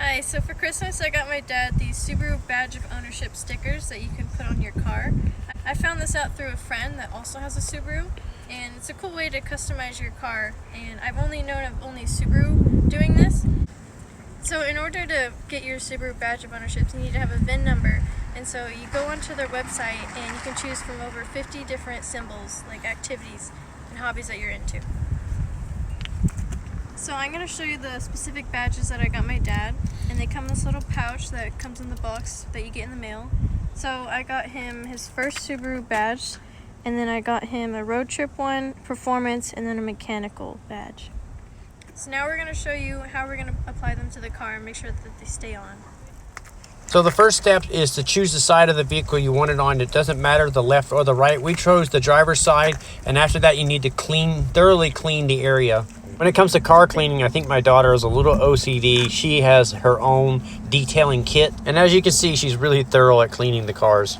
Hi, so for Christmas I got my dad these Subaru badge of ownership stickers that you can put on your car. I found this out through a friend that also has a Subaru, and it's a cool way to customize your car, and I've only known of only Subaru doing this. So in order to get your Subaru badge of ownership, you need to have a VIN number, and so you go onto their website and you can choose from over 50 different symbols, like activities and hobbies that you're into. So I'm going to show you the specific badges that I got my dad, and they come in this little pouch that comes in the box that you get in the mail. So I got him his first Subaru badge, and then I got him a road trip one, performance, and then a mechanical badge. So now we're going to show you how we're going to apply them to the car and make sure that they stay on. So the first step is to choose the side of the vehicle you want it on. It doesn't matter the left or the right. We chose the driver's side, and after that you need to thoroughly clean the area. When it comes to car cleaning, I think my daughter is a little OCD. She has her own detailing kit, and as you can see, she's really thorough at cleaning the cars.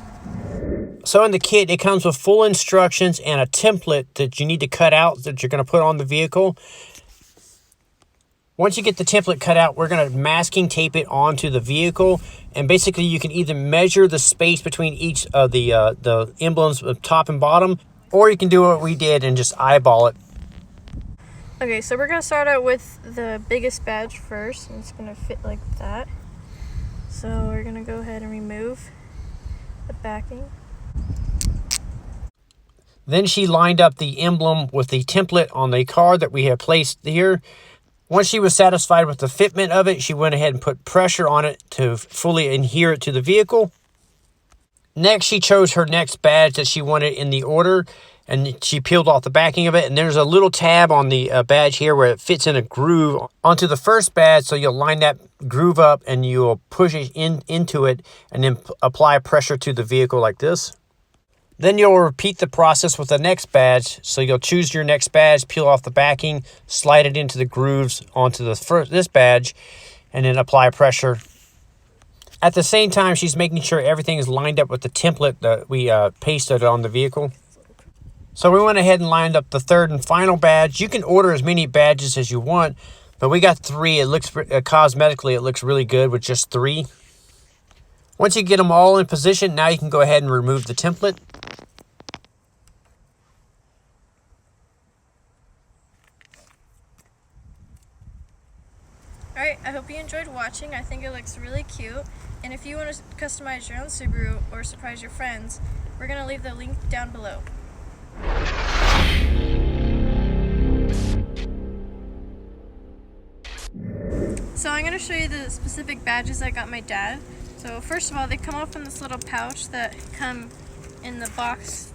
So in the kit, it comes with full instructions and a template that you need to cut out that you're going to put on the vehicle. Once you get the template cut out, we're going to masking tape it onto the vehicle, and basically you can either measure the space between each of the emblems, top and bottom, or you can do what we did and just eyeball it. Okay, so we're going to start out with the biggest badge first, and it's going to fit like that. So we're going to go ahead and remove the backing. Then she lined up the emblem with the template on the car that we have placed here. Once she was satisfied with the fitment of it, she went ahead and put pressure on it to fully adhere it to the vehicle. Next, she chose her next badge that she wanted in the order, and she peeled off the backing of it, and there's a little tab on the badge here where it fits in a groove onto the first badge, so you'll line that groove up and you'll push it into it and then apply pressure to the vehicle like this. Then you'll repeat the process with the next badge, so you'll choose your next badge, peel off the backing, slide it into the grooves onto this badge, and then apply pressure. At the same time, she's making sure everything is lined up with the template that we pasted on the vehicle. So we went ahead and lined up the third and final badge. You can order as many badges as you want, but we got 3. It looks cosmetically, it looks really good with just 3. Once you get them all in position, now you can go ahead and remove the template. Alright, I hope you enjoyed watching. I think it looks really cute. And if you want to customize your own Subaru or surprise your friends, we're going to leave the link down below. So I'm going to show you the specific badges I got my dad. So first of all, they come off in this little pouch that come in the box.